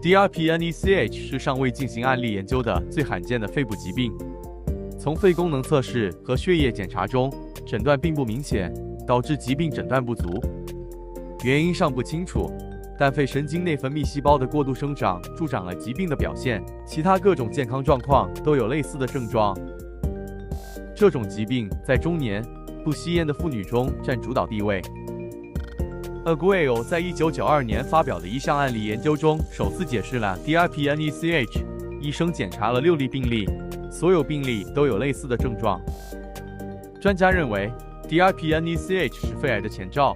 DRPNECH 是尚未进行案例研究的最罕见的肺部疾病。从肺功能测试和血液检查中，诊断并不明显，导致疾病诊断不足。原因尚不清楚，但肺神经内分泌细胞的过度生长助长了疾病的表现，其他各种健康状况都有类似的症状。这种疾病在中年、不吸烟的妇女中占主导地位。Aguayo 在1992年发表的一项案例研究中，首次解释了 DRPNECH。医生检查了6例病例，所有病例都有类似的症状。专家认为 ，DRPNECH 是肺癌的前兆，